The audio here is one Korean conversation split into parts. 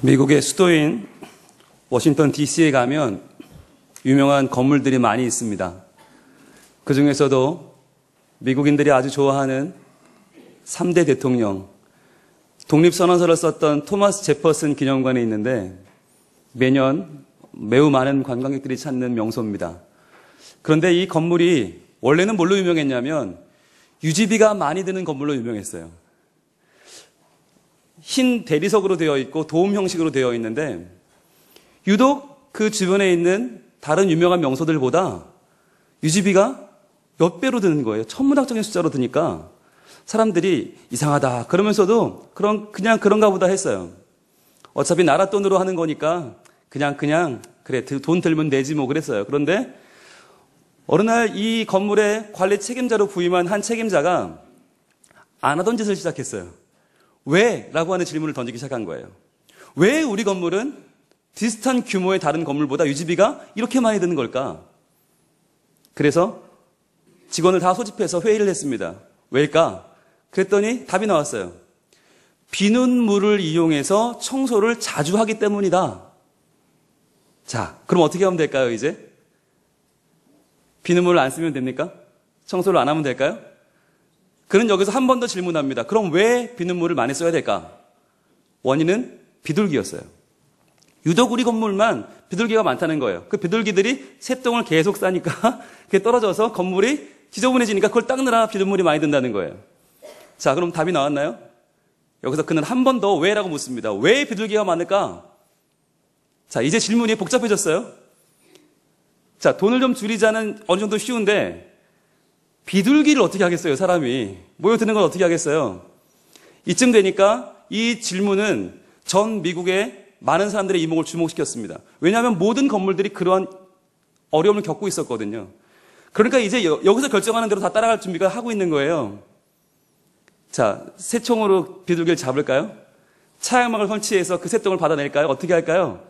미국의 수도인 워싱턴 DC에 가면 유명한 건물들이 많이 있습니다. 그 중에서도 미국인들이 아주 좋아하는 3대 대통령, 독립선언서를 썼던 토마스 제퍼슨 기념관이 있는데 매년 매우 많은 관광객들이 찾는 명소입니다. 그런데 이 건물이 원래는 뭘로 유명했냐면 유지비가 많이 드는 건물로 유명했어요. 흰 대리석으로 되어 있고 도움 형식으로 되어 있는데 유독 그 주변에 있는 다른 유명한 명소들보다 유지비가 몇 배로 드는 거예요. 천문학적인 숫자로 드니까 사람들이 이상하다 그러면서도 그냥 그런가 보다 했어요. 어차피 나라 돈으로 하는 거니까 그냥 그래 돈 들면 되지 뭐 그랬어요. 그런데 어느 날 이 건물의 관리 책임자로 부임한 한 책임자가 안 하던 짓을 시작했어요. 왜? 라고 하는 질문을 던지기 시작한 거예요. 왜 우리 건물은 비슷한 규모의 다른 건물보다 유지비가 이렇게 많이 드는 걸까? 그래서 직원을 다 소집해서 회의를 했습니다. 왜일까? 그랬더니 답이 나왔어요. 비는 물을 이용해서 청소를 자주 하기 때문이다. 자, 그럼 어떻게 하면 될까요, 이제? 비는 물을 안 쓰면 됩니까? 청소를 안 하면 될까요? 그는 여기서 한 번 더 질문합니다. 그럼 왜 비눗물을 많이 써야 될까? 원인은 비둘기였어요. 유독 우리 건물만 비둘기가 많다는 거예요. 그 비둘기들이 새똥을 계속 싸니까 그게 떨어져서 건물이 지저분해지니까 그걸 닦느라 비눗물이 많이 든다는 거예요. 자, 그럼 답이 나왔나요? 여기서 그는 한 번 더 왜라고 묻습니다. 왜 비둘기가 많을까? 자, 이제 질문이 복잡해졌어요. 자, 돈을 좀 줄이자는 어느 정도 쉬운데 비둘기를 어떻게 하겠어요, 사람이. 모여드는 걸 어떻게 하겠어요? 이쯤 되니까 이 질문은 전 미국의 많은 사람들의 이목을 주목시켰습니다. 왜냐하면 모든 건물들이 그러한 어려움을 겪고 있었거든요. 그러니까 이제 여기서 결정하는 대로 다 따라갈 준비가 하고 있는 거예요. 자, 새총으로 비둘기를 잡을까요? 차양막을 설치해서 그 새똥을 받아낼까요? 어떻게 할까요?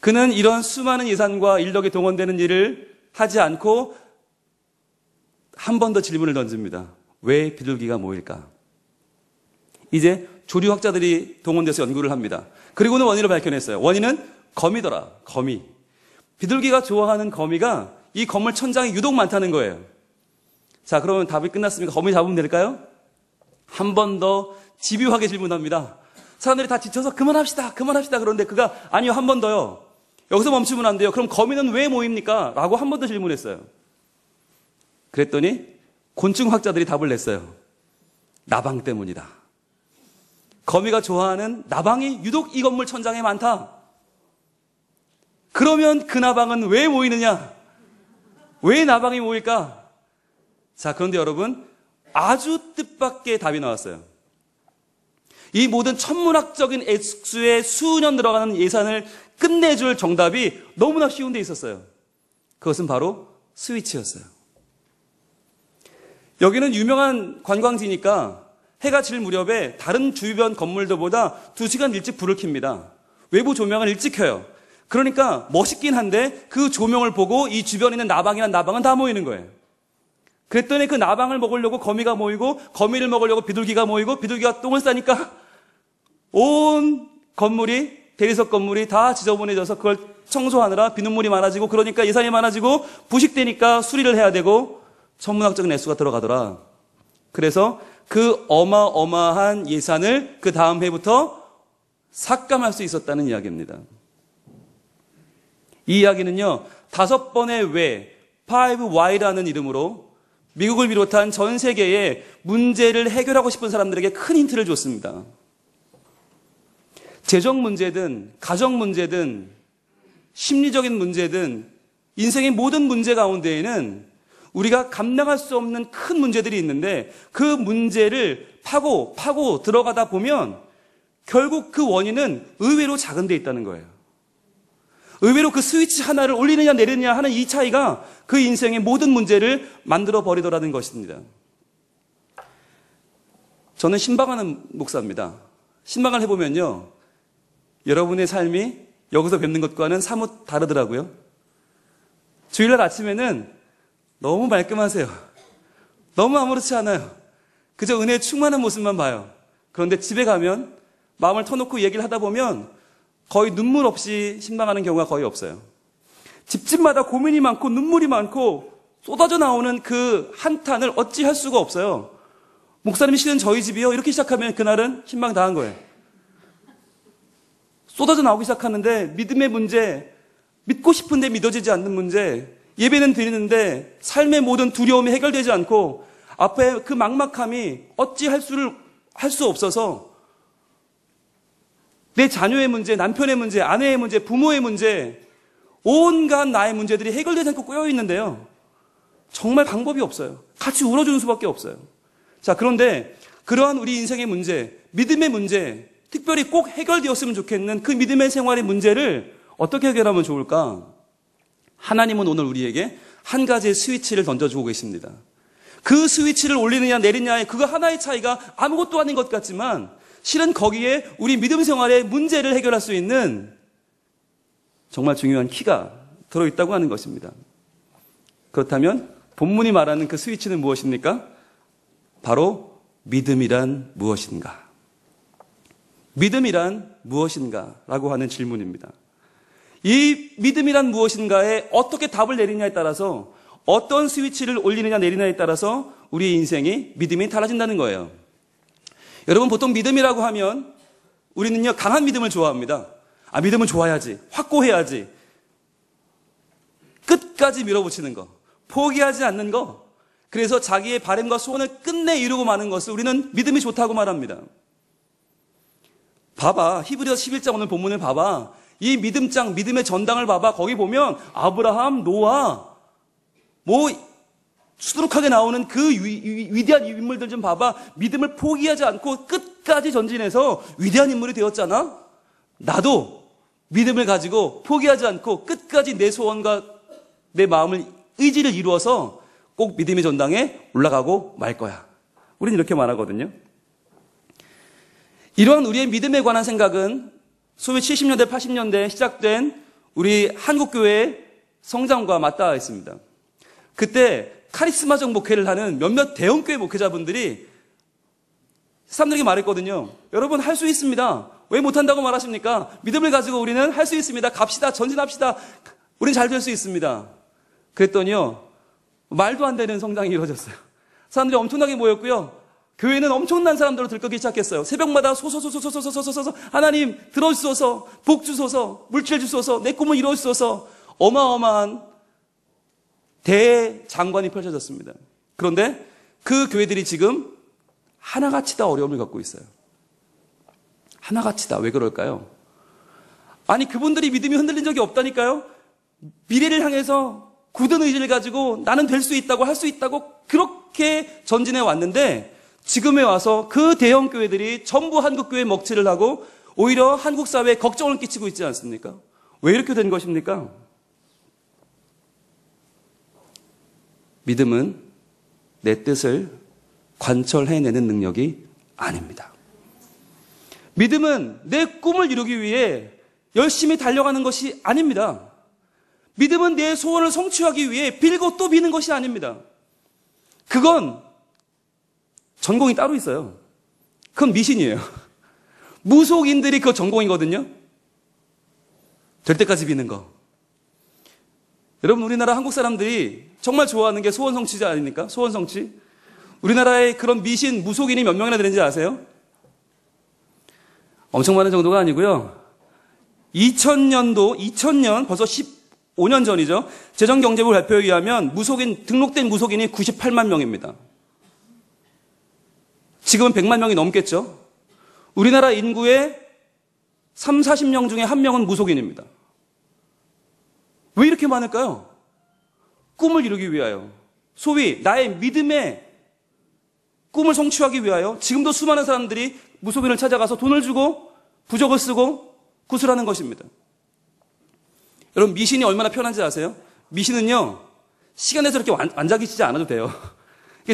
그는 이런 수많은 예산과 인력이 동원되는 일을 하지 않고 한 번 더 질문을 던집니다. 왜 비둘기가 모일까? 이제 조류학자들이 동원돼서 연구를 합니다. 그리고는 원인을 밝혀냈어요. 원인은 거미더라. 거미. 비둘기가 좋아하는 거미가 이 건물 천장에 유독 많다는 거예요. 자, 그러면 답이 끝났으니까 거미 잡으면 될까요? 한 번 더 집요하게 질문합니다. 사람들이 다 지쳐서 그만합시다. 그런데 그가 아니요, 한 번 더요. 여기서 멈추면 안 돼요. 그럼 거미는 왜 모입니까? 라고 한 번 더 질문했어요. 그랬더니 곤충학자들이 답을 냈어요. 나방 때문이다. 거미가 좋아하는 나방이 유독 이 건물 천장에 많다. 그러면 그 나방은 왜 모이느냐? 왜 나방이 모일까? 자, 그런데 여러분, 아주 뜻밖의 답이 나왔어요. 이 모든 천문학적인 액수에 수년 들어가는 예산을 끝내줄 정답이 너무나 쉬운 데 있었어요. 그것은 바로 스위치였어요. 여기는 유명한 관광지니까 해가 질 무렵에 다른 주변 건물들보다 2시간 일찍 불을 켭니다. 외부 조명을 일찍 켜요. 그러니까 멋있긴 한데 그 조명을 보고 이 주변에 있는 나방은 다 모이는 거예요. 그랬더니 그 나방을 먹으려고 거미가 모이고 거미를 먹으려고 비둘기가 모이고 비둘기가 똥을 싸니까 온 건물이 대리석 건물이 다 지저분해져서 그걸 청소하느라 비눗물이 많아지고 그러니까 예산이 많아지고 부식되니까 수리를 해야 되고 천문학적인 액수가 들어가더라. 그래서 그 어마어마한 예산을 그 다음 해부터 삭감할 수 있었다는 이야기입니다. 이 이야기는요, 5번의 왜, 5Y라는 이름으로 미국을 비롯한 전 세계의 문제를 해결하고 싶은 사람들에게 큰 힌트를 줬습니다. 재정 문제든, 가정 문제든, 심리적인 문제든, 인생의 모든 문제 가운데에는 우리가 감당할 수 없는 큰 문제들이 있는데 그 문제를 파고 들어가다 보면 결국 그 원인은 의외로 작은 데 있다는 거예요. 의외로 그 스위치 하나를 올리느냐 내리느냐 하는 이 차이가 그 인생의 모든 문제를 만들어 버리더라는 것입니다. 저는 신방하는 목사입니다. 신방을 해보면요, 여러분의 삶이 여기서 뵙는 것과는 사뭇 다르더라고요. 주일날 아침에는 너무 말끔하세요. 너무 아무렇지 않아요. 그저 은혜에 충만한 모습만 봐요. 그런데 집에 가면 마음을 터놓고 얘기를 하다 보면 거의 눈물 없이 신방하는 경우가 거의 없어요. 집집마다 고민이 많고 눈물이 많고 쏟아져 나오는 그 한탄을 어찌할 수가 없어요. 목사님이 실은 저희 집이요. 이렇게 시작하면 그날은 신방 당한 거예요. 쏟아져 나오기 시작하는데 믿음의 문제, 믿고 싶은데 믿어지지 않는 문제, 예배는 드리는데 삶의 모든 두려움이 해결되지 않고 앞에 그 막막함이 어찌할 수 없어서 내 자녀의 문제, 남편의 문제, 아내의 문제, 부모의 문제, 온갖 나의 문제들이 해결되지 않고 꼬여 있는데요. 정말 방법이 없어요. 같이 울어주는 수밖에 없어요. 자, 그런데 그러한 우리 인생의 문제, 믿음의 문제, 특별히 꼭 해결되었으면 좋겠는 그 믿음의 생활의 문제를 어떻게 해결하면 좋을까? 하나님은 오늘 우리에게 한 가지의 스위치를 던져주고 계십니다. 그 스위치를 올리느냐 내리느냐의 그거 하나의 차이가 아무것도 아닌 것 같지만 실은 거기에 우리 믿음 생활의 문제를 해결할 수 있는 정말 중요한 키가 들어있다고 하는 것입니다. 그렇다면 본문이 말하는 그 스위치는 무엇입니까? 바로 믿음이란 무엇인가? 믿음이란 무엇인가? 라고 하는 질문입니다. 이 믿음이란 무엇인가에 어떻게 답을 내리냐에 따라서 어떤 스위치를 올리느냐 내리느냐에 따라서 우리의 인생이 믿음이 달라진다는 거예요. 여러분 보통 믿음이라고 하면 우리는요 강한 믿음을 좋아합니다. 믿음은 좋아야지, 확고해야지, 끝까지 밀어붙이는 거, 포기하지 않는 거, 그래서 자기의 바람과 소원을 끝내 이루고 마는 것을 우리는 믿음이 좋다고 말합니다. 봐봐, 히브리서 11장 오늘 본문을 봐봐. 이 믿음장, 믿음의 전당을 봐봐. 거기 보면 아브라함, 노아, 수두룩하게 나오는 그 위대한 인물들 좀 봐봐. 믿음을 포기하지 않고 끝까지 전진해서 위대한 인물이 되었잖아. 나도 믿음을 가지고 포기하지 않고 끝까지 내 소원과 내 마음을, 의지를 이루어서 꼭 믿음의 전당에 올라가고 말 거야. 우리는 이렇게 말하거든요. 이러한 우리의 믿음에 관한 생각은 소위 70년대, 80년대에 시작된 우리 한국교회의 성장과 맞닿아 있습니다. 그때 카리스마적 목회를 하는 몇몇 대형교회 목회자분들이 사람들에게 말했거든요. 여러분 할 수 있습니다. 왜 못한다고 말하십니까? 믿음을 가지고 우리는 할 수 있습니다. 갑시다. 전진합시다. 우린 잘 될 수 있습니다. 그랬더니요. 말도 안 되는 성장이 이루어졌어요. 사람들이 엄청나게 모였고요. 교회는 엄청난 사람들로 들끓기 시작했어요. 새벽마다 소소소소소소소소소 하나님 들어주소서, 복 주소서, 물질 주소서, 내 꿈을 이루어주소서, 어마어마한 대장관이 펼쳐졌습니다. 그런데 그 교회들이 지금 하나같이 다 어려움을 겪고 있어요. 하나같이 다. 왜 그럴까요? 아니 그분들이 믿음이 흔들린 적이 없다니까요. 미래를 향해서 굳은 의지를 가지고 나는 될 수 있다고, 할 수 있다고 그렇게 전진해 왔는데 지금에 와서 그 대형 교회들이 전부 한국교회 먹칠을 하고 오히려 한국 사회에 걱정을 끼치고 있지 않습니까? 왜 이렇게 된 것입니까? 믿음은 내 뜻을 관철해내는 능력이 아닙니다. 믿음은 내 꿈을 이루기 위해 열심히 달려가는 것이 아닙니다. 믿음은 내 소원을 성취하기 위해 빌고 또 비는 것이 아닙니다. 그건 전공이 따로 있어요. 그건 미신이에요. 무속인들이 그 전공이거든요. 될 때까지 비는 거. 여러분 우리나라 한국 사람들이 정말 좋아하는 게 소원 성취자 아닙니까? 소원 성취. 우리나라에 그런 미신 무속인이 몇 명이나 되는지 아세요? 엄청 많은 정도가 아니고요. 2000년 벌써 15년 전이죠. 재정경제부 발표에 의하면 등록된 무속인이 98만 명입니다. 지금은 100만 명이 넘겠죠. 우리나라 인구의 3, 40명 중에 1명은 무속인입니다. 왜 이렇게 많을까요? 꿈을 이루기 위하여, 소위 나의 믿음의 꿈을 성취하기 위하여 지금도 수많은 사람들이 무속인을 찾아가서 돈을 주고 부적을 쓰고 구슬하는 것입니다. 여러분 미신이 얼마나 편한지 아세요? 미신은요 시간 내서 이렇게 앉아 계시지 않아도 돼요.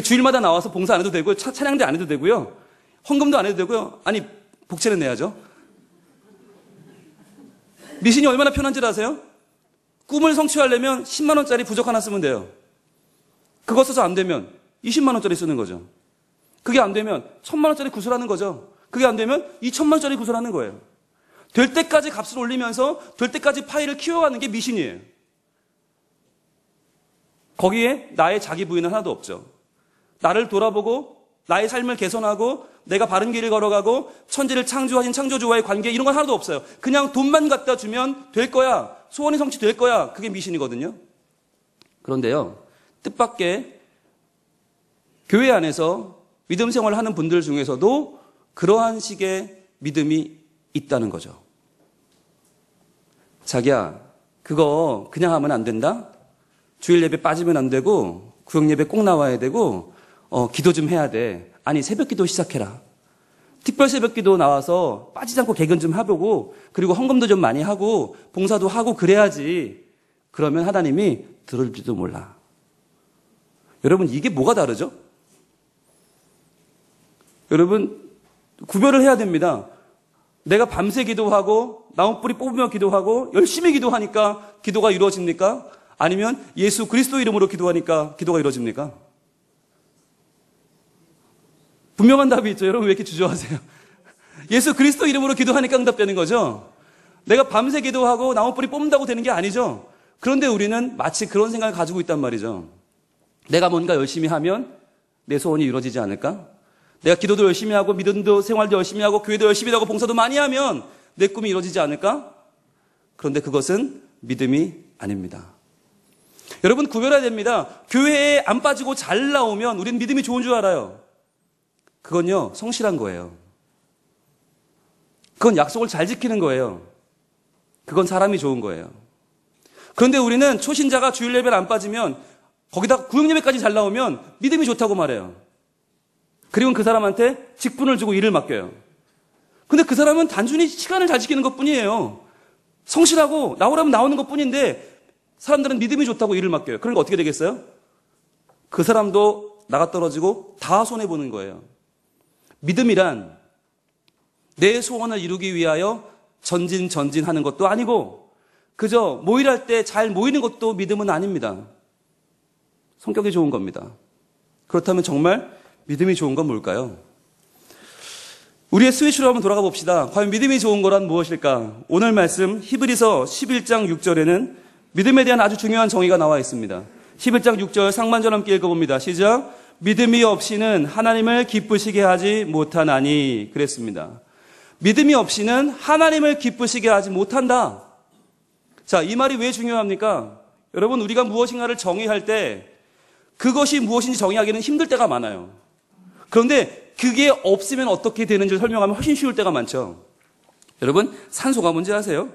주일마다 나와서 봉사 안 해도 되고요, 찬양대 안 해도 되고요, 헌금도 안 해도 되고요. 아니 복채는 내야죠. 미신이 얼마나 편한지 아세요? 꿈을 성취하려면 10만 원짜리 부적 하나 쓰면 돼요. 그거 써서 안 되면 20만 원짜리 쓰는 거죠. 그게 안 되면 1000만 원짜리 구슬하는 거죠. 그게 안 되면 2000만 원짜리 구슬하는 거예요. 될 때까지 값을 올리면서 될 때까지 파이를 키워가는 게 미신이에요. 거기에 나의 자기 부인은 하나도 없죠. 나를 돌아보고 나의 삶을 개선하고 내가 바른 길을 걸어가고 천지를 창조하신 창조주와의 관계 이런 건 하나도 없어요. 그냥 돈만 갖다 주면 될 거야. 소원이 성취될 거야. 그게 미신이거든요. 그런데요. 뜻밖의 교회 안에서 믿음 생활을 하는 분들 중에서도 그러한 식의 믿음이 있다는 거죠. 자기야, 그거 그냥 하면 안 된다? 주일 예배 빠지면 안 되고 구역 예배 꼭 나와야 되고 기도 좀 해야 돼. 아니 새벽 기도 시작해라. 특별 새벽 기도 나와서 빠지지 않고 개근 좀 해보고 그리고 헌금도 좀 많이 하고 봉사도 하고 그래야지. 그러면 하나님이 들을지도 몰라. 여러분 이게 뭐가 다르죠? 여러분 구별을 해야 됩니다. 내가 밤새 기도하고 나무뿌리 뽑으며 기도하고 열심히 기도하니까 기도가 이루어집니까? 아니면 예수 그리스도 이름으로 기도하니까 기도가 이루어집니까? 분명한 답이 있죠. 여러분 왜 이렇게 주저하세요? 예수 그리스도 이름으로 기도하니까 응답되는 거죠. 내가 밤새 기도하고 나무뿌리 뽑는다고 되는 게 아니죠. 그런데 우리는 마치 그런 생각을 가지고 있단 말이죠. 내가 뭔가 열심히 하면 내 소원이 이루어지지 않을까? 내가 기도도 열심히 하고 믿음도 생활도 열심히 하고 교회도 열심히 하고 봉사도 많이 하면 내 꿈이 이루어지지 않을까? 그런데 그것은 믿음이 아닙니다. 여러분 구별해야 됩니다. 교회에 안 빠지고 잘 나오면 우리는 믿음이 좋은 줄 알아요. 그건요 성실한 거예요. 그건 약속을 잘 지키는 거예요. 그건 사람이 좋은 거예요. 그런데 우리는 초신자가 주일 예배를 안 빠지면 거기다 구역 예배까지 잘 나오면 믿음이 좋다고 말해요. 그리고 그 사람한테 직분을 주고 일을 맡겨요. 근데 그 사람은 단순히 시간을 잘 지키는 것뿐이에요. 성실하고 나오라면 나오는 것뿐인데 사람들은 믿음이 좋다고 일을 맡겨요. 그러니까 어떻게 되겠어요? 그 사람도 나가 떨어지고 다 손해보는 거예요. 믿음이란 내 소원을 이루기 위하여 전진하는 것도 아니고 그저 모일할 때 잘 모이는 것도 믿음은 아닙니다. 성격이 좋은 겁니다. 그렇다면 정말 믿음이 좋은 건 뭘까요? 우리의 스위치로 한번 돌아가 봅시다. 과연 믿음이 좋은 거란 무엇일까? 오늘 말씀 히브리서 11장 6절에는 믿음에 대한 아주 중요한 정의가 나와 있습니다. 11장 6절 상반절 함께 읽어봅니다. 시작. 믿음이 없이는 하나님을 기쁘시게 하지 못하나니 그랬습니다. 믿음이 없이는 하나님을 기쁘시게 하지 못한다. 자, 이 말이 왜 중요합니까? 여러분 우리가 무엇인가를 정의할 때 그것이 무엇인지 정의하기는 힘들 때가 많아요. 그런데 그게 없으면 어떻게 되는지를 설명하면 훨씬 쉬울 때가 많죠. 여러분 산소가 뭔지 아세요?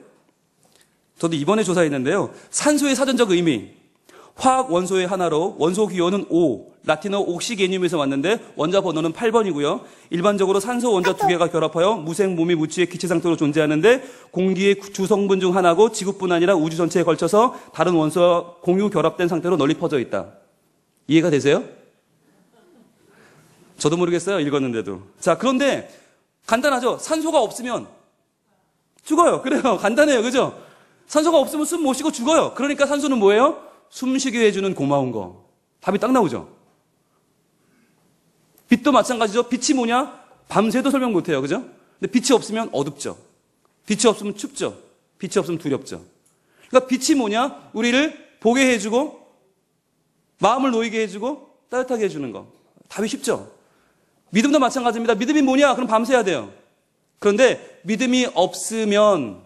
저도 이번에 조사했는데요. 산소의 사전적 의미, 화학 원소의 하나로 원소 기호는 O, 라틴어 옥시게늄에서 왔는데 원자 번호는 8번이고요. 일반적으로 산소 원자 두 개가 결합하여 무생 몸이 무취의 기체 상태로 존재하는데 공기의 주성분 중 하나고 지구뿐 아니라 우주 전체에 걸쳐서 다른 원소와 공유 결합된 상태로 널리 퍼져 있다. 이해가 되세요? 저도 모르겠어요. 읽었는데도. 자, 그런데 간단하죠. 산소가 없으면 죽어요. 그래요. 간단해요. 그죠? 산소가 없으면 숨 못 쉬고 죽어요. 그러니까 산소는 뭐예요? 숨쉬게 해주는 고마운 거. 답이 딱 나오죠. 빛도 마찬가지죠. 빛이 뭐냐? 밤새도 설명 못해요. 그죠? 근데 빛이 없으면 어둡죠. 빛이 없으면 춥죠. 빛이 없으면 두렵죠. 그러니까 빛이 뭐냐? 우리를 보게 해주고 마음을 놓이게 해주고 따뜻하게 해주는 거. 답이 쉽죠. 믿음도 마찬가지입니다. 믿음이 뭐냐? 그럼 밤새야 돼요. 그런데 믿음이 없으면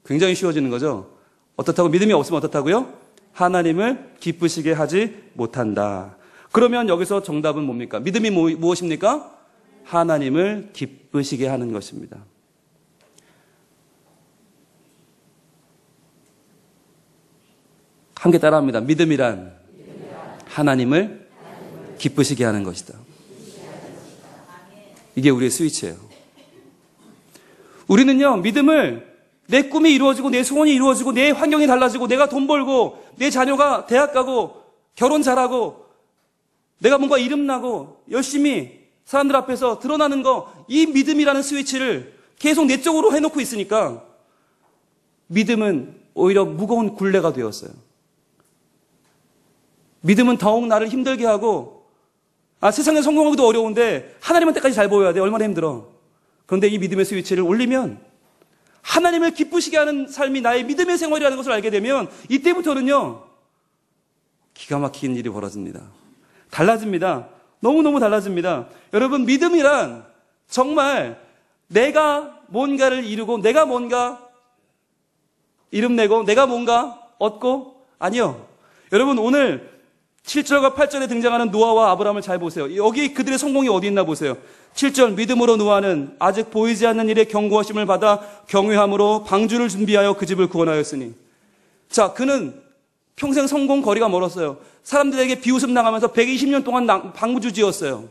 굉장히 쉬워지는 거죠. 어떻다고? 믿음이 없으면 어떻다고요? 하나님을 기쁘시게 하지 못한다. 그러면 여기서 정답은 뭡니까? 믿음이 무엇입니까? 하나님을 기쁘시게 하는 것입니다. 함께 따라합니다. 믿음이란 하나님을 기쁘시게 하는 것이다. 이게 우리의 스위치예요. 우리는요, 믿음을 내 꿈이 이루어지고 내 소원이 이루어지고 내 환경이 달라지고 내가 돈 벌고 내 자녀가 대학 가고 결혼 잘하고 내가 뭔가 이름 나고 열심히 사람들 앞에서 드러나는 거, 이 믿음이라는 스위치를 계속 내 쪽으로 해놓고 있으니까 믿음은 오히려 무거운 굴레가 되었어요. 믿음은 더욱 나를 힘들게 하고 세상에 성공하기도 어려운데 하나님한테까지 잘 보여야 돼. 얼마나 힘들어. 그런데 이 믿음의 스위치를 올리면 하나님을 기쁘시게 하는 삶이 나의 믿음의 생활이라는 것을 알게 되면 이때부터는요, 기가 막힌 일이 벌어집니다. 달라집니다. 너무너무 달라집니다. 여러분, 믿음이란 정말 내가 뭔가를 이루고 내가 뭔가 이름내고 내가 뭔가 얻고, 아니요. 여러분, 오늘 7절과 8절에 등장하는 노아와 아브라함을 잘 보세요. 여기 그들의 성공이 어디 있나 보세요. 7절, 믿음으로 노아는 아직 보이지 않는 일에 경고하심을 받아 경외함으로 방주를 준비하여 그 집을 구원하였으니. 자, 그는 평생 성공 거리가 멀었어요. 사람들에게 비웃음 당하면서 120년 동안 방주 지었어요.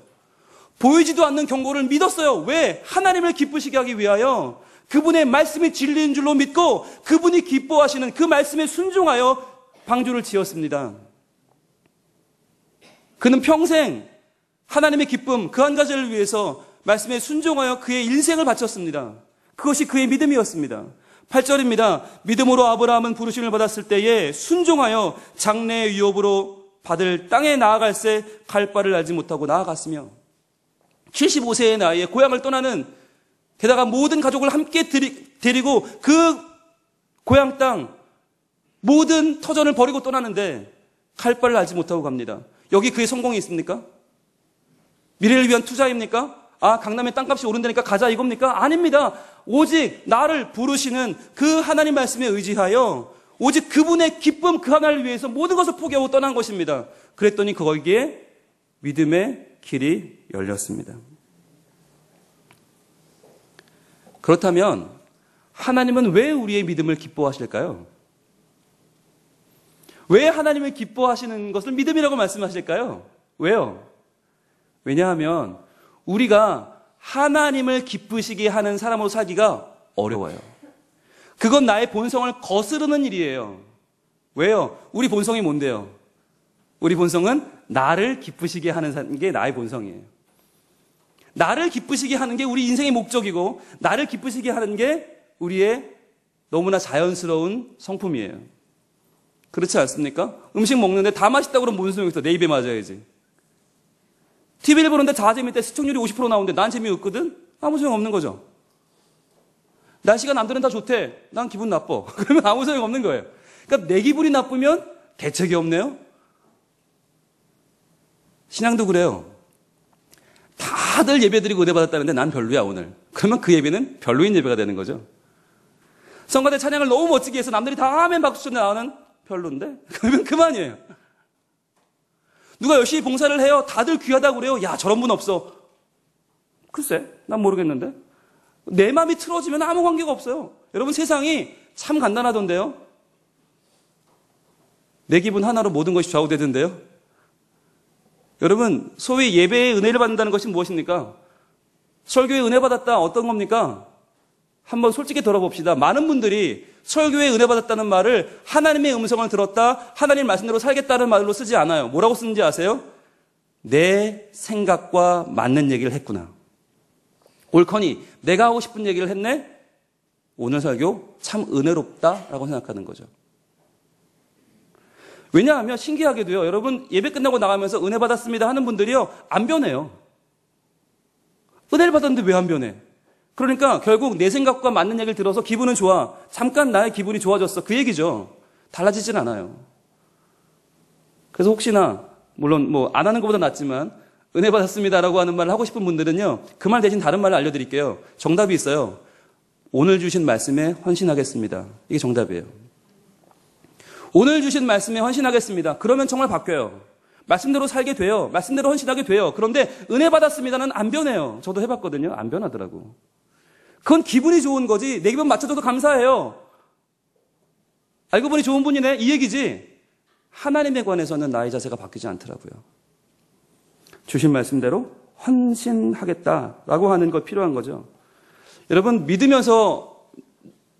보이지도 않는 경고를 믿었어요. 왜? 하나님을 기쁘시게 하기 위하여 그분의 말씀이 진리인 줄로 믿고 그분이 기뻐하시는 그 말씀에 순종하여 방주를 지었습니다. 그는 평생 하나님의 기쁨 그 한 가지를 위해서 말씀에 순종하여 그의 인생을 바쳤습니다. 그것이 그의 믿음이었습니다. 8절입니다. 믿음으로 아브라함은 부르심을 받았을 때에 순종하여 장래의 유업으로 받을 땅에 나아갈새 갈 바를 알지 못하고 나아갔으며 75세의 나이에 고향을 떠나는, 게다가 모든 가족을 함께 데리고 그 고향 땅 모든 터전을 버리고 떠나는데 갈 바를 알지 못하고 갑니다. 여기 그의 성공이 있습니까? 미래를 위한 투자입니까? 아, 강남에 땅값이 오른다니까 가자 이겁니까? 아닙니다. 오직 나를 부르시는 그 하나님 말씀에 의지하여 오직 그분의 기쁨 그 하나를 위해서 모든 것을 포기하고 떠난 것입니다. 그랬더니 거기에 믿음의 길이 열렸습니다. 그렇다면 하나님은 왜 우리의 믿음을 기뻐하실까요? 왜 하나님을 기뻐하시는 것을 믿음이라고 말씀하실까요? 왜요? 왜냐하면 우리가 하나님을 기쁘시게 하는 사람으로 살기가 어려워요. 그건 나의 본성을 거스르는 일이에요. 왜요? 우리 본성이 뭔데요? 우리 본성은 나를 기쁘시게 하는 게 나의 본성이에요. 나를 기쁘시게 하는 게 우리 인생의 목적이고 나를 기쁘시게 하는 게 우리의 너무나 자연스러운 성품이에요. 그렇지 않습니까? 음식 먹는데 다 맛있다고 그러면 무슨 소용이 있어? 내 입에 맞아야지. TV를 보는데 다 재밌대. 시청률이 50% 나오는데 난 재미없거든? 아무 소용 없는 거죠. 날씨가 남들은 다 좋대. 난 기분 나빠. 그러면 아무 소용 없는 거예요. 그러니까 내 기분이 나쁘면 대책이 없네요. 신앙도 그래요. 다들 예배드리고 은혜 받았다는데 난 별로야 오늘. 그러면 그 예배는 별로인 예배가 되는 거죠. 성가대 찬양을 너무 멋지게 해서 남들이 다 아멘 박수 치는데 나는 별론데? 그러면 그만이에요. 누가 열심히 봉사를 해요. 다들 귀하다고 그래요. 야, 저런 분 없어. 글쎄, 난 모르겠는데. 내 마음이 틀어지면 아무 관계가 없어요. 여러분, 세상이 참 간단하던데요. 내 기분 하나로 모든 것이 좌우되던데요. 여러분, 소위 예배의 은혜를 받는다는 것이 무엇입니까? 설교에 은혜 받았다, 어떤 겁니까? 한번 솔직히 돌아봅시다. 많은 분들이 설교에 은혜 받았다는 말을 하나님의 음성을 들었다, 하나님 말씀대로 살겠다는 말로 쓰지 않아요. 뭐라고 쓰는지 아세요? 내 생각과 맞는 얘기를 했구나. 옳거니 내가 하고 싶은 얘기를 했네? 오늘 설교 참 은혜롭다라고 생각하는 거죠. 왜냐하면 신기하게도요, 여러분 예배 끝나고 나가면서 은혜 받았습니다 하는 분들이요, 안 변해요. 은혜를 받았는데 왜 안 변해? 그러니까 결국 내 생각과 맞는 얘기를 들어서 기분은 좋아. 잠깐 나의 기분이 좋아졌어. 그 얘기죠. 달라지진 않아요. 그래서 혹시나 물론 뭐 안 하는 것보다 낫지만 은혜 받았습니다라고 하는 말을 하고 싶은 분들은요, 그 말 대신 다른 말을 알려드릴게요. 정답이 있어요. 오늘 주신 말씀에 헌신하겠습니다. 이게 정답이에요. 오늘 주신 말씀에 헌신하겠습니다. 그러면 정말 바뀌어요. 말씀대로 살게 돼요. 말씀대로 헌신하게 돼요. 그런데 은혜 받았습니다는 안 변해요. 저도 해봤거든요. 안 변하더라고. 그건 기분이 좋은 거지. 내 기분 맞춰줘도 감사해요. 알고 보니 좋은 분이네. 이 얘기지. 하나님에 관해서는 나의 자세가 바뀌지 않더라고요. 주신 말씀대로 헌신하겠다라고 하는 것 필요한 거죠. 여러분, 믿으면서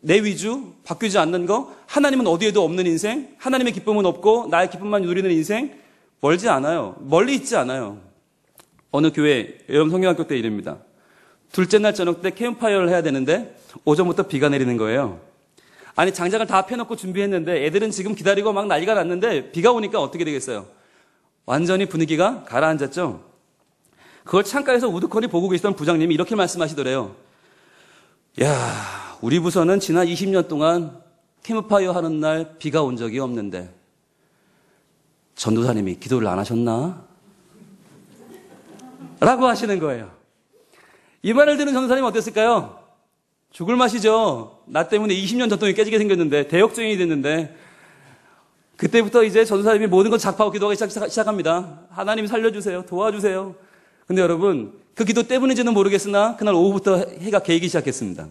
내 위주, 바뀌지 않는 거, 하나님은 어디에도 없는 인생, 하나님의 기쁨은 없고 나의 기쁨만 누리는 인생, 멀지 않아요. 멀리 있지 않아요. 어느 교회, 여러분 성경학교 때 일입니다. 둘째 날 저녁 때 캠프파이어를 해야 되는데 오전부터 비가 내리는 거예요. 아니, 장작을 다 펴놓고 준비했는데 애들은 지금 기다리고 막 난리가 났는데 비가 오니까 어떻게 되겠어요? 완전히 분위기가 가라앉았죠. 그걸 창가에서 우두커니 보고 계시던 부장님이 이렇게 말씀하시더래요. 야, 우리 부서는 지난 20년 동안 캠프파이어 하는 날 비가 온 적이 없는데 전도사님이 기도를 안 하셨나? 라고 하시는 거예요. 이 말을 듣는 전도사님은 어땠을까요? 죽을 맛이죠. 나 때문에 20년 전통이 깨지게 생겼는데, 대역죄인이 됐는데, 그때부터 이제 전도사님이 모든 걸 작파하고 기도하기 시작합니다. 하나님 살려주세요. 도와주세요. 근데 여러분, 그 기도 때문인지는 모르겠으나, 그날 오후부터 해가 개이기 시작했습니다.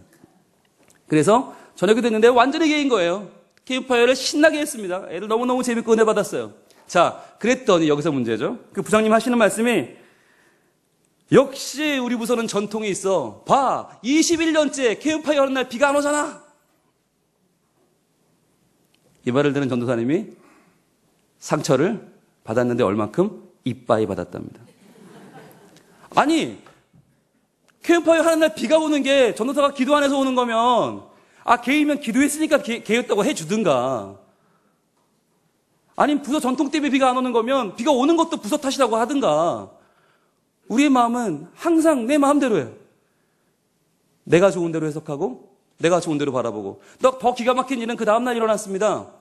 그래서 저녁이 됐는데 완전히 개인 거예요. 캠프파이어를 신나게 했습니다. 애들 너무너무 재밌고 은혜 받았어요. 자, 그랬더니 여기서 문제죠. 그 부장님 하시는 말씀이 역시 우리 부서는 전통이 있어. 봐, 21년째 캠프파이어 하는 날 비가 안 오잖아. 이 말을 들은 전도사님이 상처를 받았는데 얼만큼? 이빠이 받았답니다. 아니, 캠프파이어 하는 날 비가 오는 게 전도사가 기도 안 해서 오는 거면 개이면 기도했으니까 개였다고 해주든가. 아니면 부서 전통 때문에 비가 안 오는 거면 비가 오는 것도 부서 탓이라고 하든가. 우리의 마음은 항상 내 마음대로예요. 내가 좋은 대로 해석하고 내가 좋은 대로 바라보고. 더 기가 막힌 일은 그 다음날 일어났습니다.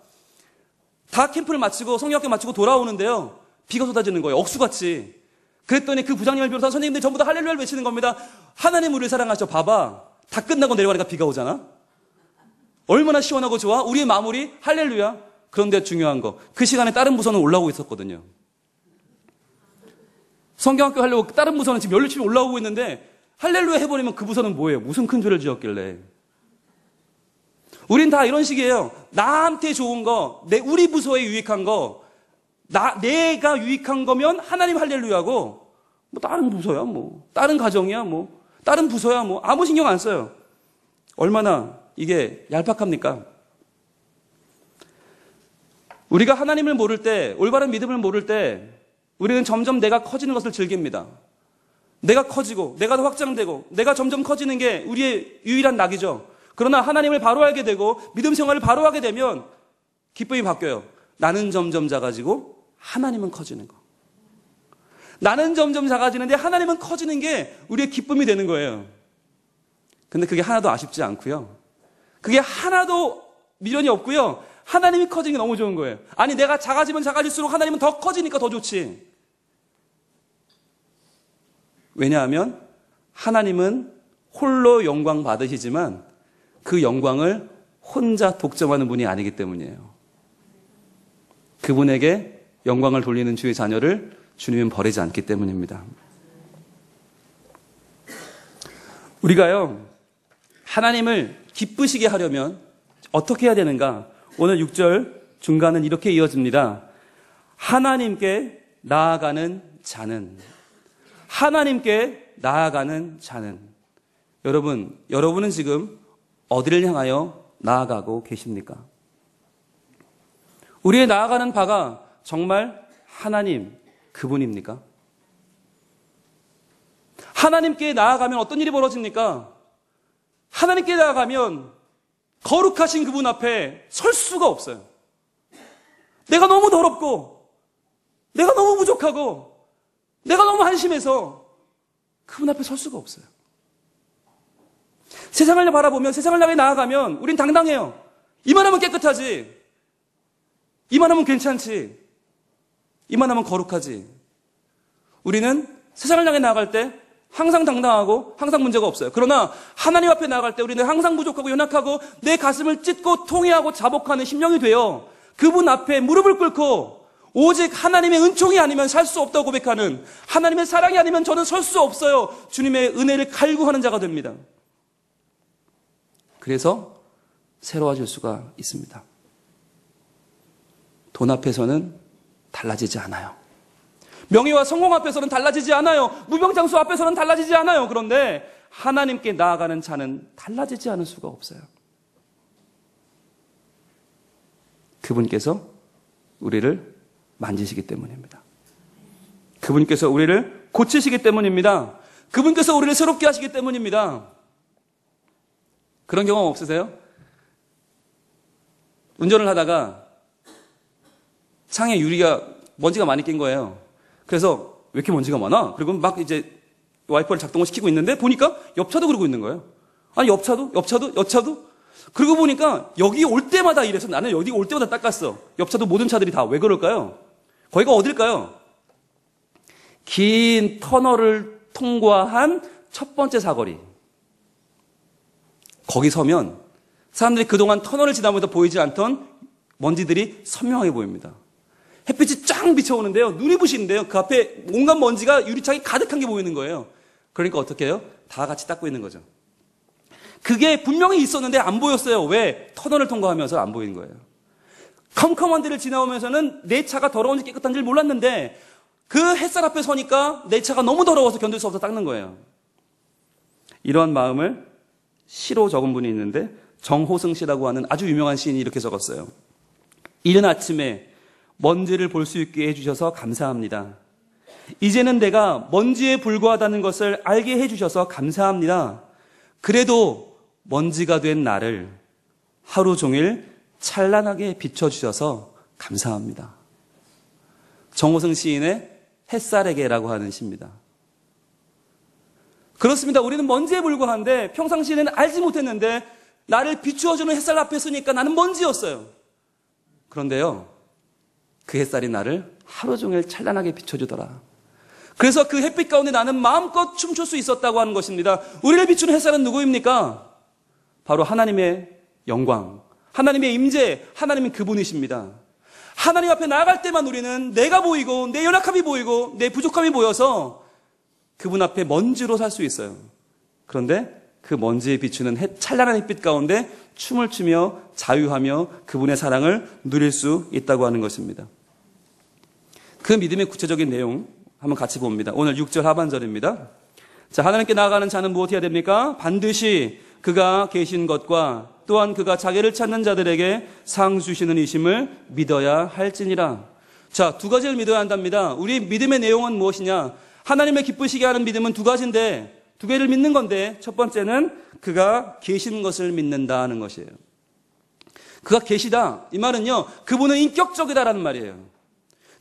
다 캠프를 마치고 성경학교 마치고 돌아오는데요. 비가 쏟아지는 거예요. 억수같이. 그랬더니 그 부장님을 비롯한 선생님들이 전부 다 할렐루야를 외치는 겁니다. 하나님 우리를 사랑하셔. 봐봐. 다 끝나고 내려가니까 비가 오잖아. 얼마나 시원하고 좋아? 우리의 마무리 할렐루야. 그런데 중요한 거. 그 시간에 다른 부서는 올라오고 있었거든요. 성경학교 하려고 다른 부서는 지금 열심히 올라오고 있는데 할렐루야 해버리면 그 부서는 뭐예요? 무슨 큰 죄를 지었길래. 우린 다 이런 식이에요. 나한테 좋은 거, 우리 부서에 유익한 거, 내가 유익한 거면 하나님 할렐루야고, 다른 부서야, 다른 가정이야, 다른 부서야, 아무 신경 안 써요. 얼마나 이게 얄팍합니까? 우리가 하나님을 모를 때, 올바른 믿음을 모를 때, 우리는 점점 내가 커지는 것을 즐깁니다. 내가 커지고, 내가 더 확장되고, 내가 점점 커지는 게 우리의 유일한 낙이죠. 그러나 하나님을 바로 알게 되고, 믿음 생활을 바로 하게 되면, 기쁨이 바뀌어요. 나는 점점 작아지고, 하나님은 커지는 거. 나는 점점 작아지는데, 하나님은 커지는 게 우리의 기쁨이 되는 거예요. 근데 그게 하나도 아쉽지 않고요. 그게 하나도 미련이 없고요. 하나님이 커지는 게 너무 좋은 거예요. 아니, 내가 작아지면 작아질수록 하나님은 더 커지니까 더 좋지. 왜냐하면 하나님은 홀로 영광 받으시지만 그 영광을 혼자 독점하는 분이 아니기 때문이에요. 그분에게 영광을 돌리는 주의 자녀를 주님은 버리지 않기 때문입니다. 우리가요, 하나님을 기쁘시게 하려면 어떻게 해야 되는가? 오늘 6절 중간은 이렇게 이어집니다. 하나님께 나아가는 자는, 하나님께 나아가는 자는. 여러분은 지금 어디를 향하여 나아가고 계십니까? 우리의 나아가는 바가 정말 하나님 그분입니까? 하나님께 나아가면 어떤 일이 벌어집니까? 하나님께 나아가면 거룩하신 그분 앞에 설 수가 없어요. 내가 너무 더럽고, 내가 너무 부족하고, 내가 너무 한심해서 그분 앞에 설 수가 없어요. 세상을 바라보면, 세상을 향해 나아가면 우린 당당해요. 이만하면 깨끗하지, 이만하면 괜찮지, 이만하면 거룩하지. 우리는 세상을 향해 나아갈 때 항상 당당하고 항상 문제가 없어요. 그러나 하나님 앞에 나아갈 때 우리는 항상 부족하고 연약하고 내 가슴을 찢고 통회하고 자복하는 심령이 되어 그분 앞에 무릎을 꿇고 오직 하나님의 은총이 아니면 살 수 없다고 고백하는, 하나님의 사랑이 아니면 저는 설 수 없어요, 주님의 은혜를 갈구하는 자가 됩니다. 그래서 새로워질 수가 있습니다. 돈 앞에서는 달라지지 않아요. 명예와 성공 앞에서는 달라지지 않아요. 무병장수 앞에서는 달라지지 않아요. 그런데 하나님께 나아가는 자는 달라지지 않을 수가 없어요. 그분께서 우리를 만지시기 때문입니다. 그분께서 우리를 고치시기 때문입니다. 그분께서 우리를 새롭게 하시기 때문입니다. 그런 경험 없으세요? 운전을 하다가 창에 먼지가 많이 낀 거예요. 그래서 왜 이렇게 먼지가 많아? 그리고 막 이제 와이퍼를 작동을 시키고 있는데 보니까 옆차도 그러고 있는 거예요. 아니, 옆차도. 그러고 보니까 여기 올 때마다 이래서 나는 여기 올 때마다 닦았어. 옆차도 모든 차들이 다 왜 그럴까요? 거기가 어딜까요? 긴 터널을 통과한 첫 번째 사거리. 거기 서면 사람들이 그동안 터널을 지나면서 보이지 않던 먼지들이 선명하게 보입니다. 햇빛이 쫙 비쳐오는데요. 눈이 부시는데요. 그 앞에 온갖 먼지가 유리창이 가득한 게 보이는 거예요. 그러니까 어떻게 해요? 다 같이 닦고 있는 거죠. 그게 분명히 있었는데 안 보였어요. 왜? 터널을 통과하면서 안 보이는 거예요. 컴컴한 데를 지나오면서는 내 차가 더러운지 깨끗한지 몰랐는데 그 햇살 앞에 서니까 내 차가 너무 더러워서 견딜 수 없어서 닦는 거예요. 이러한 마음을 시로 적은 분이 있는데 정호승 씨라고 하는 아주 유명한 시인이 이렇게 적었어요. 이른 아침에 먼지를 볼 수 있게 해주셔서 감사합니다. 이제는 내가 먼지에 불과하다는 것을 알게 해주셔서 감사합니다. 그래도 먼지가 된 나를 하루 종일 찬란하게 비춰주셔서 감사합니다. 정호승 시인의 햇살에게라고 하는 시입니다. 그렇습니다. 우리는 먼지에 불과한데 평상시에는 알지 못했는데 나를 비추어주는 햇살 앞에 서니까 나는 먼지였어요. 그런데요, 그 햇살이 나를 하루 종일 찬란하게 비춰주더라. 그래서 그 햇빛 가운데 나는 마음껏 춤출 수 있었다고 하는 것입니다. 우리를 비추는 햇살은 누구입니까? 바로 하나님의 영광, 하나님의 임재, 하나님은 그분이십니다. 하나님 앞에 나아갈 때만 우리는 내가 보이고 내 연약함이 보이고 내 부족함이 보여서 그분 앞에 먼지로 살 수 있어요. 그런데 그 먼지에 비추는 찬란한 햇빛 가운데 춤을 추며 자유하며 그분의 사랑을 누릴 수 있다고 하는 것입니다. 그 믿음의 구체적인 내용 한번 같이 봅니다. 오늘 6절 하반절입니다. 자, 하나님께 나아가는 자는 무엇해야 됩니까? 반드시 그가 계신 것과 또한 그가 자기를 찾는 자들에게 상 주시는 이심을 믿어야 할지니라. 자, 두 가지를 믿어야 한답니다. 우리 믿음의 내용은 무엇이냐? 하나님의 기쁘시게 하는 믿음은 두 가지인데 두 개를 믿는 건데 첫 번째는 그가 계신 것을 믿는다 하는 것이에요. 그가 계시다. 이 말은요, 그분은 인격적이다라는 말이에요.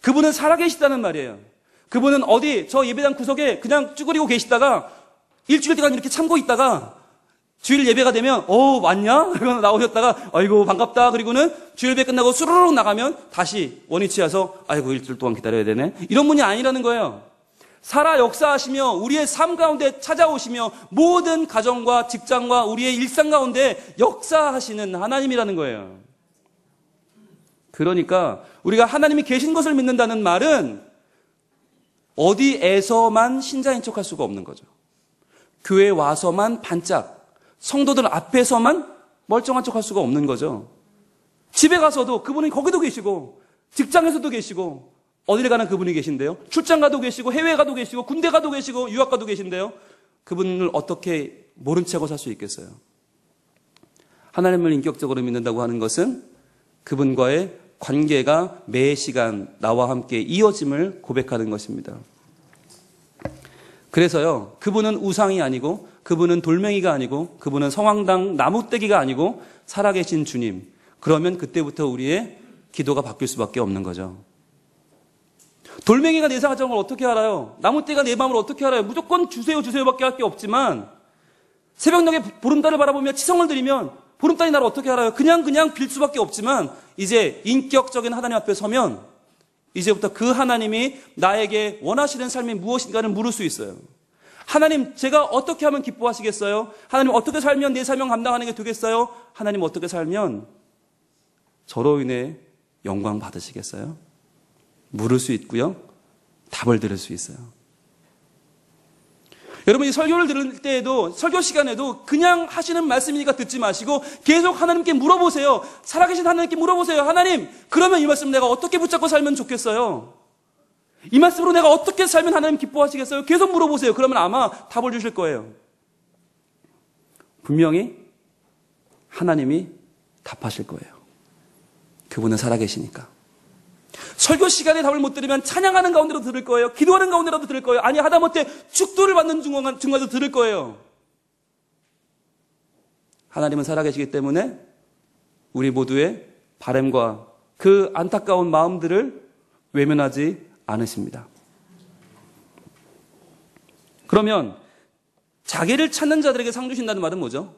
그분은 살아계시다는 말이에요. 그분은 어디 저 예배당 구석에 그냥 쭈그리고 계시다가 일주일 동안 이렇게 참고 있다가 주일 예배가 되면 왔냐? 그러고 나오셨다가 아이고 반갑다. 그리고는 주일 예배 끝나고 수르륵 나가면 다시 원위치해서 아이고 일주일 동안 기다려야 되네. 이런 분이 아니라는 거예요. 살아 역사하시며 우리의 삶 가운데 찾아오시며 모든 가정과 직장과 우리의 일상 가운데 역사하시는 하나님이라는 거예요. 그러니까 우리가 하나님이 계신 것을 믿는다는 말은 어디에서만 신자인 척할 수가 없는 거죠. 교회에 와서만 반짝, 성도들 앞에서만 멀쩡한 척할 수가 없는 거죠. 집에 가서도 그분은 거기도 계시고 직장에서도 계시고 어디를 가나 그분이 계신데요. 출장 가도 계시고 해외 가도 계시고 군대 가도 계시고 유학 가도 계신데요. 그분을 어떻게 모른 척하고 살 수 있겠어요? 하나님을 인격적으로 믿는다고 하는 것은 그분과의 관계가 매 시간 나와 함께 이어짐을 고백하는 것입니다. 그래서요, 그분은 우상이 아니고 그분은 돌멩이가 아니고 그분은 성황당 나무떼기가 아니고 살아계신 주님. 그러면 그때부터 우리의 기도가 바뀔 수밖에 없는 거죠. 돌멩이가 내 사정을 어떻게 알아요? 나무떼기가 내 마음을 어떻게 알아요? 무조건 주세요밖에 할 게 없지만 새벽녘에 보름달을 바라보며 치성을 드리면 보름달이 나를 어떻게 알아요? 그냥 빌 수밖에 없지만 이제 인격적인 하나님 앞에 서면 이제부터 그 하나님이 나에게 원하시는 삶이 무엇인가를 물을 수 있어요. 하나님, 제가 어떻게 하면 기뻐하시겠어요? 하나님, 어떻게 살면 내 사명 감당하는 게 되겠어요? 하나님, 어떻게 살면 저로 인해 영광 받으시겠어요? 물을 수 있고요. 답을 들을 수 있어요. 여러분, 이 설교를 들을 때에도, 설교 시간에도 그냥 하시는 말씀이니까 듣지 마시고 계속 하나님께 물어보세요. 살아계신 하나님께 물어보세요. 하나님, 그러면 이 말씀 내가 어떻게 붙잡고 살면 좋겠어요? 이 말씀으로 내가 어떻게 살면 하나님 기뻐하시겠어요? 계속 물어보세요. 그러면 아마 답을 주실 거예요. 분명히 하나님이 답하실 거예요. 그분은 살아계시니까. 설교 시간에 답을 못 들으면 찬양하는 가운데로 들을 거예요. 기도하는 가운데라도 들을 거예요. 아니 하다못해 축도를 받는 중간에도 들을 거예요. 하나님은 살아계시기 때문에 우리 모두의 바람과 그 안타까운 마음들을 외면하지 않으십니다. 그러면 자기를 찾는 자들에게 상 주신다는 말은 뭐죠?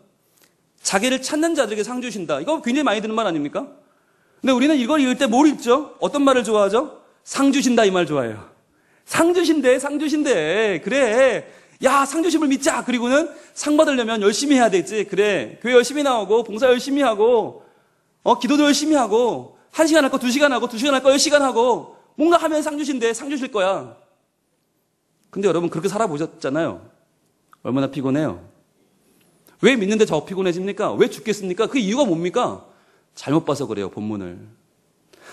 자기를 찾는 자들에게 상 주신다. 이거 굉장히 많이 듣는 말 아닙니까? 근데 우리는 이걸 읽을 때 뭘 읽죠? 어떤 말을 좋아하죠? 상 주신다 이 말 좋아해요. 상 주신대, 상 주신대. 그래. 야, 상 주심을 믿자. 그리고는 상 받으려면 열심히 해야 되지. 그래. 교회 열심히 나오고, 봉사 열심히 하고, 기도도 열심히 하고, 1시간 할 거 2시간 하고, 2시간 할 거 10시간 하고, 뭔가 하면 상 주신대, 상 주실 거야. 근데 여러분, 그렇게 살아보셨잖아요. 얼마나 피곤해요. 왜 믿는데 저 피곤해집니까? 왜 죽겠습니까? 그 이유가 뭡니까? 잘못 봐서 그래요, 본문을.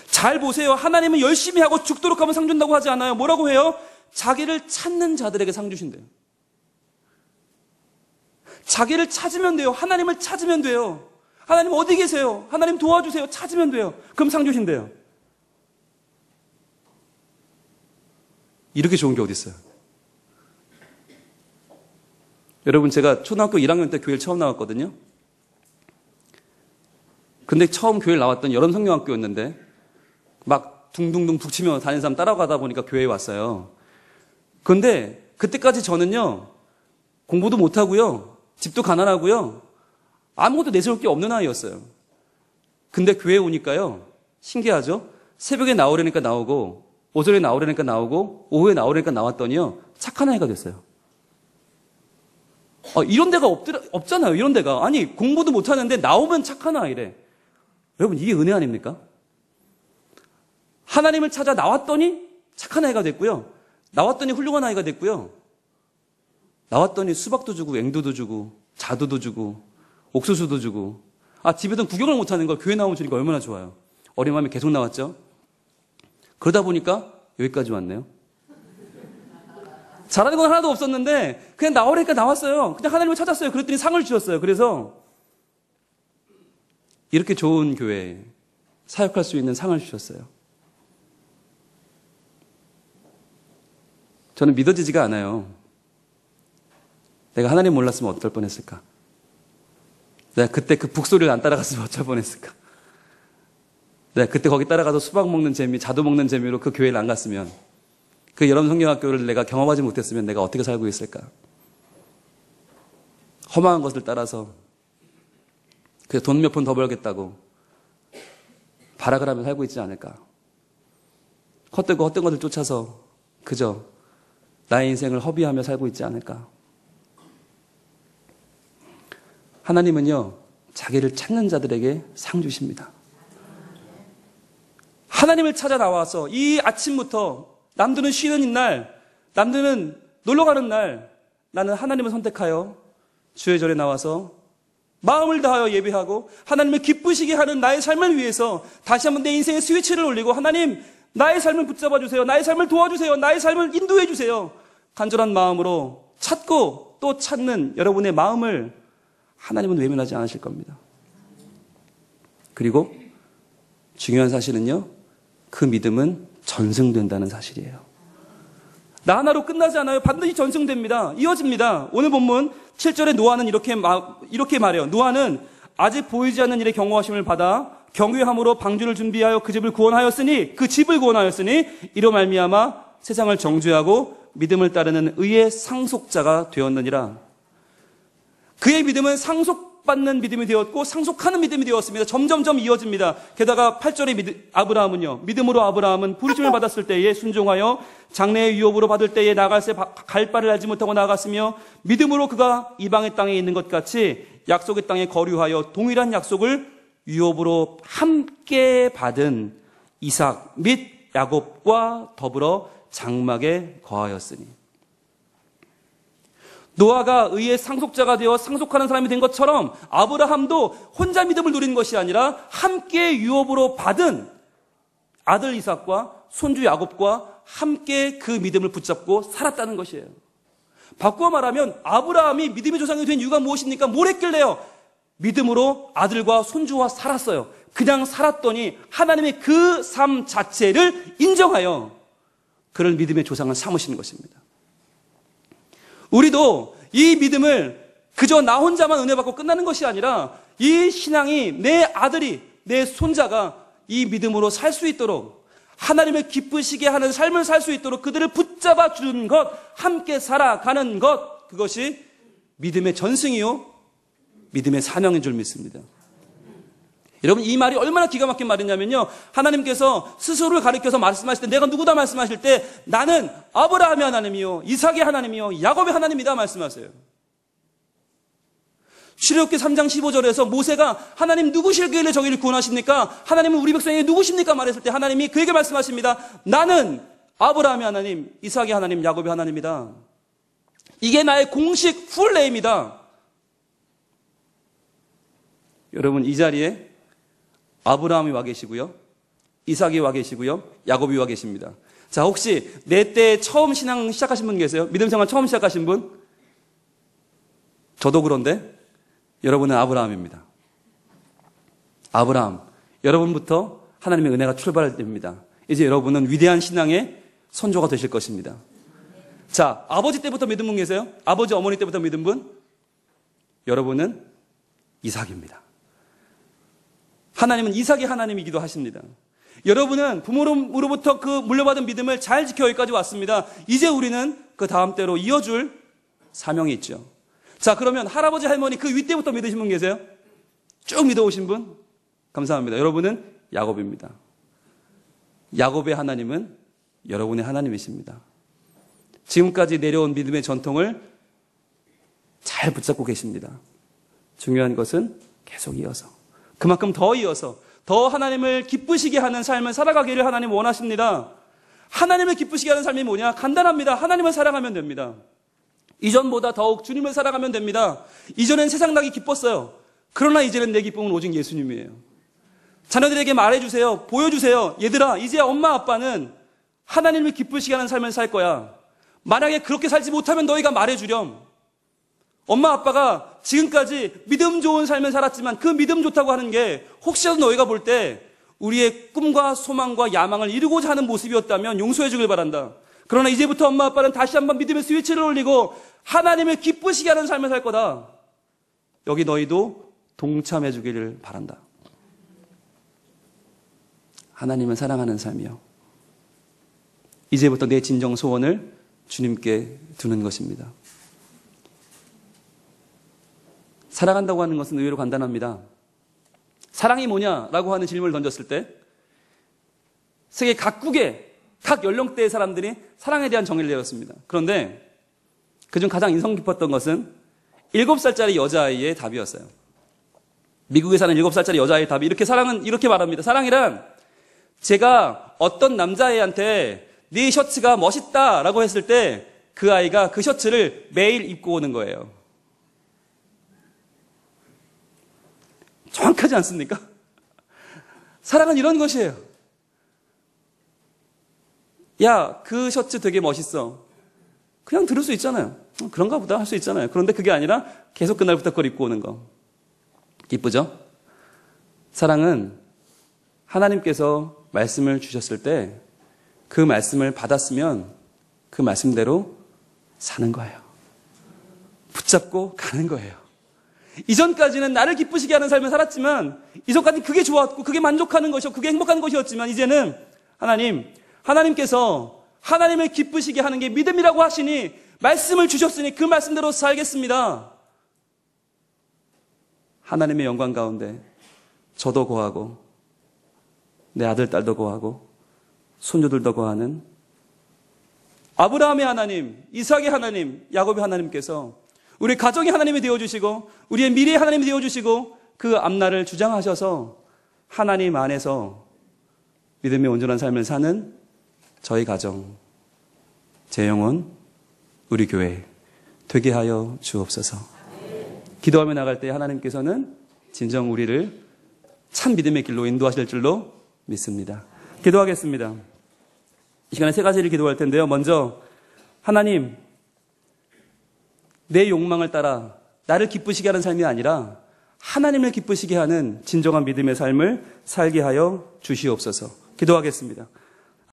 잘 보세요. 하나님은 열심히 하고 죽도록 하면 상 준다고 하지 않아요. 뭐라고 해요? 자기를 찾는 자들에게 상 주신대요. 자기를 찾으면 돼요. 하나님을 찾으면 돼요. 하나님 어디 계세요? 하나님 도와주세요. 찾으면 돼요. 그럼 상 주신대요. 이렇게 좋은 게 어디 있어요? 여러분, 제가 초등학교 1학년 때 교회를 처음 나왔거든요. 근데 처음 교회를 나왔던 여름 성경학교였는데 막 둥둥둥 북치며 다니는 사람 따라가다 보니까 교회에 왔어요. 근데 그때까지 저는요, 공부도 못하고요, 집도 가난하고요, 아무것도 내세울 게 없는 아이였어요. 근데 교회에 오니까요, 신기하죠? 새벽에 나오려니까 나오고, 오전에 나오려니까 나오고, 오후에 나오려니까 나왔더니요, 착한 아이가 됐어요. 이런 데가 없잖아요, 이런 데가. 아니, 공부도 못하는데 나오면 착한 아이래. 여러분, 이게 은혜 아닙니까? 하나님을 찾아 나왔더니 착한 아이가 됐고요. 나왔더니 훌륭한 아이가 됐고요. 나왔더니 수박도 주고, 앵두도 주고, 자두도 주고, 옥수수도 주고. 집에서는 구경을 못하는 걸 교회 나오면 주니까 얼마나 좋아요. 어린 마음이 계속 나왔죠. 그러다 보니까 여기까지 왔네요. 잘하는 건 하나도 없었는데 그냥 나오니까 나왔어요. 그냥 하나님을 찾았어요. 그랬더니 상을 주셨어요. 그래서 이렇게 좋은 교회에 사역할 수 있는 상을 주셨어요. 저는 믿어지지가 않아요. 내가 하나님 몰랐으면 어떨 뻔했을까? 내가 그때 그 북소리를 안 따라갔으면 어쩔 뻔했을까? 내가 그때 거기 따라가서 수박 먹는 재미, 자두 먹는 재미로 그 교회를 안 갔으면, 그 여름 성경학교를 내가 경험하지 못했으면 내가 어떻게 살고 있을까? 허망한 것을 따라서 그래서 돈 몇 푼 더 벌겠다고 발악을 하며 살고 있지 않을까? 헛되고 헛된 것을 쫓아서 그저 나의 인생을 허비하며 살고 있지 않을까? 하나님은요, 자기를 찾는 자들에게 상 주십니다. 하나님을 찾아 나와서 이 아침부터 남들은 쉬는 날, 남들은 놀러 가는 날, 나는 하나님을 선택하여 주의 절에 나와서 마음을 다하여 예배하고 하나님을 기쁘시게 하는 나의 삶을 위해서 다시 한번 내 인생의 스위치를 올리고, 하나님, 나의 삶을 붙잡아 주세요. 나의 삶을 도와주세요. 나의 삶을 인도해 주세요. 간절한 마음으로 찾고 또 찾는 여러분의 마음을 하나님은 외면하지 않으실 겁니다. 그리고 중요한 사실은요, 그 믿음은 전승된다는 사실이에요. 나 하나로 끝나지 않아요. 반드시 전승됩니다. 이어집니다. 오늘 본문 7절에 노아는 이렇게 말해요. 노아는 아직 보이지 않는 일에 경고하심을 받아 경외함으로 방주를 준비하여 그 집을 구원하였으니, 그 집을 구원하였으니 이로 말미암아 세상을 정죄하고 믿음을 따르는 의의 상속자가 되었느니라. 그의 믿음은 상속받는 믿음이 되었고 상속하는 믿음이 되었습니다. 점점점 이어집니다. 게다가 8절에 아브라함은요, 믿음으로 아브라함은 부르심을 받았을 때에 순종하여 장래의 유업으로 받을 때에 나갈새 갈 바를 알지 못하고 나아갔으며, 믿음으로 그가 이방의 땅에 있는 것 같이 약속의 땅에 거류하여 동일한 약속을 유업으로 함께 받은 이삭 및 야곱과 더불어 장막에 거하였으니. 노아가 의의 상속자가 되어 상속하는 사람이 된 것처럼 아브라함도 혼자 믿음을 누리는 것이 아니라 함께 유업으로 받은 아들 이삭과 손주 야곱과 함께 그 믿음을 붙잡고 살았다는 것이에요. 바꾸어 말하면 아브라함이 믿음의 조상이 된 이유가 무엇입니까? 뭘 했길래요? 믿음으로 아들과 손주와 살았어요. 그냥 살았더니 하나님의 그 삶 자체를 인정하여 그를 믿음의 조상을 삼으시는 것입니다. 우리도 이 믿음을 그저 나 혼자만 은혜 받고 끝나는 것이 아니라 이 신앙이 내 아들이, 내 손자가 이 믿음으로 살 수 있도록, 하나님을 기쁘시게 하는 삶을 살 수 있도록 그들을 붙잡아 주는 것, 함께 살아가는 것, 그것이 믿음의 전승이요 믿음의 사명인 줄 믿습니다. 여러분, 이 말이 얼마나 기가 막힌 말이냐면요, 하나님께서 스스로를 가리켜서 말씀하실 때, 내가 누구다 말씀하실 때, 나는 아브라함의 하나님이요, 이삭의 하나님이요, 야곱의 하나님이다 말씀하세요. 출애굽기 3장 15절에서 모세가 하나님 누구실길래 저희를 구원하십니까? 하나님은 우리 백성에게 누구십니까? 말했을 때 하나님이 그에게 말씀하십니다. 나는 아브라함의 하나님, 이삭의 하나님, 야곱의 하나님이다. 이게 나의 공식 풀네임이다. 여러분, 이 자리에 아브라함이 와 계시고요, 이삭이 와 계시고요, 야곱이 와 계십니다. 자, 혹시 내 때 처음 신앙 시작하신 분 계세요? 믿음 생활 처음 시작하신 분? 저도 그런데 여러분은 아브라함입니다. 아브라함, 여러분부터 하나님의 은혜가 출발됩니다. 이제 여러분은 위대한 신앙의 선조가 되실 것입니다. 자, 아버지 때부터 믿은 분 계세요? 아버지, 어머니 때부터 믿은 분? 여러분은 이삭입니다. 하나님은 이삭의 하나님이기도 하십니다. 여러분은 부모로부터 그 물려받은 믿음을 잘 지켜 여기까지 왔습니다. 이제 우리는 그 다음 때로 이어줄 사명이 있죠. 자, 그러면 할아버지, 할머니 그 윗때부터 믿으신 분 계세요? 쭉 믿어오신 분? 감사합니다. 여러분은 야곱입니다. 야곱의 하나님은 여러분의 하나님이십니다. 지금까지 내려온 믿음의 전통을 잘 붙잡고 계십니다. 중요한 것은 계속 이어서, 그만큼 더 이어서 더 하나님을 기쁘시게 하는 삶을 살아가기를 하나님 원하십니다. 하나님을 기쁘시게 하는 삶이 뭐냐? 간단합니다. 하나님을 사랑하면 됩니다. 이전보다 더욱 주님을 사랑하면 됩니다. 이전엔 세상 나기 기뻤어요. 그러나 이제는 내 기쁨은 오직 예수님이에요. 자녀들에게 말해주세요. 보여주세요. 얘들아, 이제 엄마 아빠는 하나님을 기쁘시게 하는 삶을 살 거야. 만약에 그렇게 살지 못하면 너희가 말해주렴. 엄마 아빠가 지금까지 믿음 좋은 삶을 살았지만 그 믿음 좋다고 하는 게 혹시라도 너희가 볼 때 우리의 꿈과 소망과 야망을 이루고자 하는 모습이었다면 용서해 주길 바란다. 그러나 이제부터 엄마 아빠는 다시 한번 믿음의 스위치를 올리고 하나님을 기쁘시게 하는 삶을 살 거다. 여기 너희도 동참해 주기를 바란다. 하나님을 사랑하는 삶이요, 이제부터 내 진정 소원을 주님께 두는 것입니다. 사랑한다고 하는 것은 의외로 간단합니다. 사랑이 뭐냐라고 하는 질문을 던졌을 때 세계 각국의 각 연령대의 사람들이 사랑에 대한 정의를 내렸습니다. 그런데 그중 가장 인상 깊었던 것은 7살짜리 여자아이의 답이었어요. 미국에 사는 7살짜리 여자아이의 답이 사랑은 이렇게 말합니다. 사랑이란 제가 어떤 남자애한테 네 셔츠가 멋있다라고 했을 때 그 아이가 그 셔츠를 매일 입고 오는 거예요. 정확하지 않습니까? 사랑은 이런 것이에요. 야, 그 셔츠 되게 멋있어. 그냥 들을 수 있잖아요. 그런가 보다 할 수 있잖아요. 그런데 그게 아니라 계속 그날부터 그걸 입고 오는 거. 기쁘죠? 사랑은 하나님께서 말씀을 주셨을 때 그 말씀을 받았으면 그 말씀대로 사는 거예요. 붙잡고 가는 거예요. 이전까지는 나를 기쁘시게 하는 삶을 살았지만, 이전까지는 그게 좋았고 그게 만족하는 것이었고 그게 행복한 것이었지만, 이제는 하나님께서 하나님을 기쁘시게 하는 게 믿음이라고 하시니 말씀을 주셨으니 그 말씀대로 살겠습니다. 하나님의 영광 가운데 저도 거하고 내 아들, 딸도 거하고 손주들도 거하는 아브라함의 하나님, 이삭의 하나님, 야곱의 하나님께서 우리 가정의 하나님이 되어주시고 우리의 미래의 하나님이 되어주시고 그 앞날을 주장하셔서 하나님 안에서 믿음의 온전한 삶을 사는 저희 가정, 제 영혼, 우리 교회 되게 하여 주옵소서. 기도하며 나갈 때 하나님께서는 진정 우리를 참 믿음의 길로 인도하실 줄로 믿습니다. 기도하겠습니다. 이 시간에 3가지를 기도할 텐데요. 먼저, 하나님, 내 욕망을 따라 나를 기쁘시게 하는 삶이 아니라 하나님을 기쁘시게 하는 진정한 믿음의 삶을 살게 하여 주시옵소서. 기도하겠습니다.